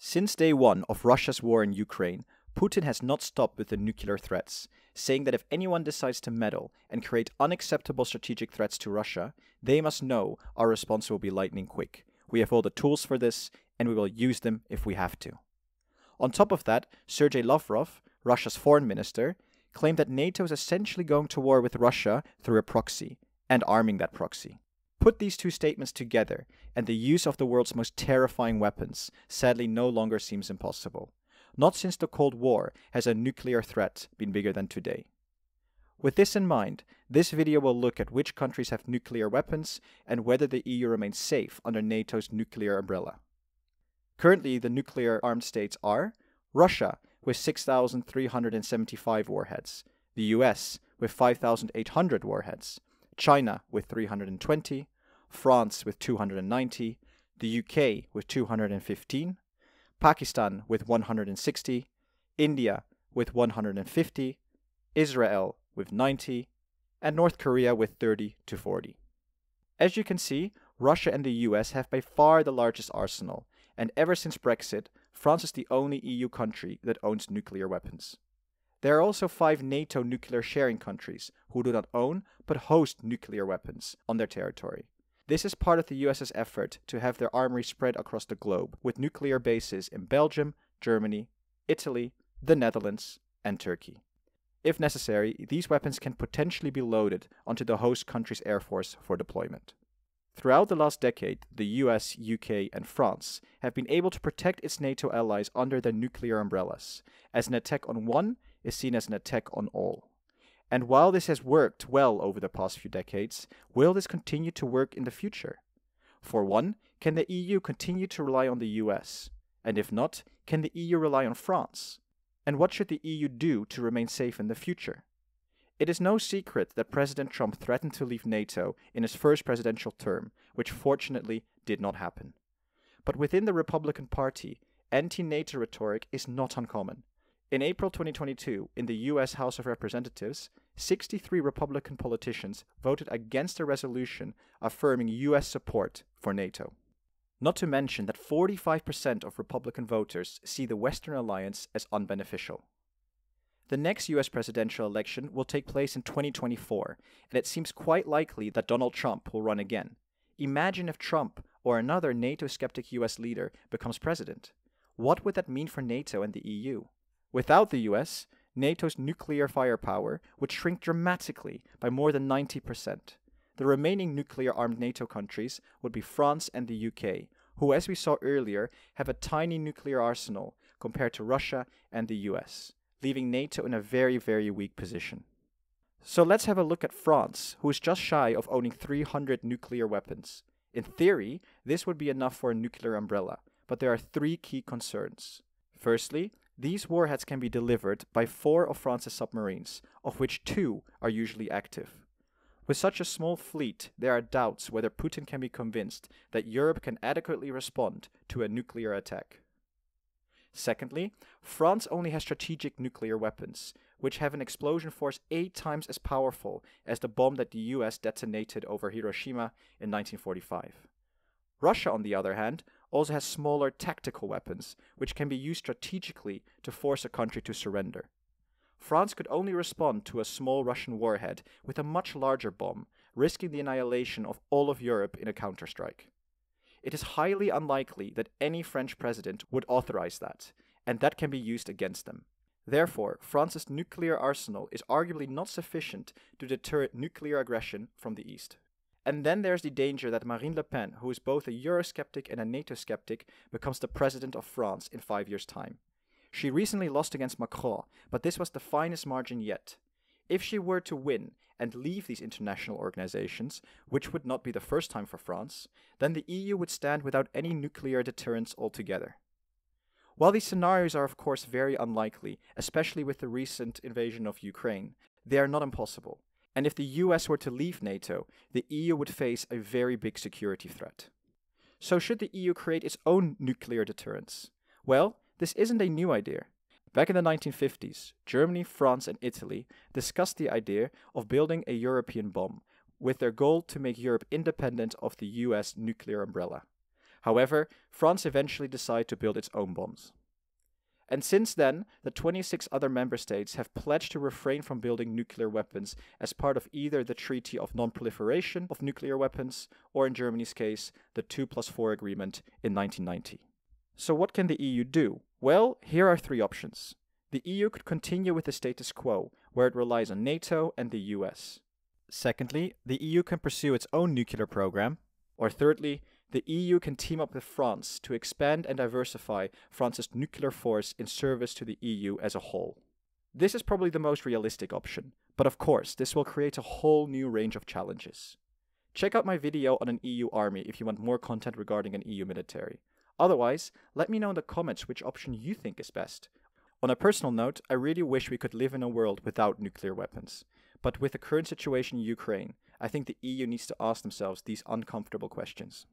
Since day one of Russia's war in Ukraine, Putin has not stopped with the nuclear threats, saying that if anyone decides to meddle and create unacceptable strategic threats to Russia, they must know our response will be lightning quick. We have all the tools for this, and we will use them if we have to. On top of that, Sergei Lavrov, Russia's foreign minister, claimed that NATO is essentially going to war with Russia through a proxy, and arming that proxy. Put these two statements together, and the use of the world's most terrifying weapons sadly no longer seems impossible. Not since the Cold War has a nuclear threat been bigger than today. With this in mind, this video will look at which countries have nuclear weapons and whether the EU remains safe under NATO's nuclear umbrella. Currently, the nuclear armed states are Russia with 6,375 warheads, the US with 5,800 warheads, China with 320, France with 290, the UK with 215, Pakistan with 160, India with 150, Israel with 90, and North Korea with 30 to 40. As you can see, Russia and the US have by far the largest arsenal, and ever since Brexit, France is the only EU country that owns nuclear weapons. There are also 5 NATO nuclear sharing countries who do not own but host nuclear weapons on their territory. This is part of the US's effort to have their armory spread across the globe, with nuclear bases in Belgium, Germany, Italy, the Netherlands, and Turkey. If necessary, these weapons can potentially be loaded onto the host country's air force for deployment. Throughout the last decade, the US, UK, and France have been able to protect its NATO allies under their nuclear umbrellas, as an attack on one is seen as an attack on all. And while this has worked well over the past few decades, will this continue to work in the future? For one, can the EU continue to rely on the US? And if not, can the EU rely on France? And what should the EU do to remain safe in the future? It is no secret that President Trump threatened to leave NATO in his first presidential term, which fortunately did not happen. But within the Republican Party, anti-NATO rhetoric is not uncommon. In April 2022, in the US House of Representatives, 63 Republican politicians voted against a resolution affirming US support for NATO. Not to mention that 45% of Republican voters see the Western alliance as unbeneficial. The next US presidential election will take place in 2024, and it seems quite likely that Donald Trump will run again. Imagine if Trump or another NATO-skeptic US leader becomes president. What would that mean for NATO and the EU? Without the US, NATO's nuclear firepower would shrink dramatically by more than 90%. The remaining nuclear-armed NATO countries would be France and the UK, who, as we saw earlier, have a tiny nuclear arsenal compared to Russia and the US, leaving NATO in a very, very weak position. So let's have a look at France, who is just shy of owning 300 nuclear weapons. In theory, this would be enough for a nuclear umbrella, but there are 3 key concerns. Firstly, these warheads can be delivered by 4 of France's submarines, of which 2 are usually active. With such a small fleet, there are doubts whether Putin can be convinced that Europe can adequately respond to a nuclear attack. Secondly, France only has strategic nuclear weapons, which have an explosion force 8 times as powerful as the bomb that the US detonated over Hiroshima in 1945. Russia, on the other hand, also has smaller tactical weapons, which can be used strategically to force a country to surrender. France could only respond to a small Russian warhead with a much larger bomb, risking the annihilation of all of Europe in a counterstrike. It is highly unlikely that any French president would authorize that, and that can be used against them. Therefore, France's nuclear arsenal is arguably not sufficient to deter nuclear aggression from the East. And then there's the danger that Marine Le Pen, who is both a Eurosceptic and a NATO skeptic, becomes the president of France in 5 years' time. She recently lost against Macron, but this was the finest margin yet. If she were to win and leave these international organizations, which would not be the first time for France, then the EU would stand without any nuclear deterrence altogether. While these scenarios are of course very unlikely, especially with the recent invasion of Ukraine, they are not impossible. And if the US were to leave NATO, the EU would face a very big security threat. So should the EU create its own nuclear deterrence? Well, this isn't a new idea. Back in the 1950s, Germany, France, and Italy discussed the idea of building a European bomb, with their goal to make Europe independent of the US nuclear umbrella. However, France eventually decided to build its own bombs. And since then, the 26 other member states have pledged to refrain from building nuclear weapons as part of either the Treaty of Non-Proliferation of Nuclear Weapons, or in Germany's case, the 2+4 Agreement in 1990. So what can the EU do? Well, here are three options. The EU could continue with the status quo, where it relies on NATO and the US. Secondly, the EU can pursue its own nuclear program. Or thirdly, the EU can team up with France to expand and diversify France's nuclear force in service to the EU as a whole. This is probably the most realistic option, but of course, this will create a whole new range of challenges. Check out my video on an EU army if you want more content regarding an EU military. Otherwise, let me know in the comments which option you think is best. On a personal note, I really wish we could live in a world without nuclear weapons. But with the current situation in Ukraine, I think the EU needs to ask themselves these uncomfortable questions.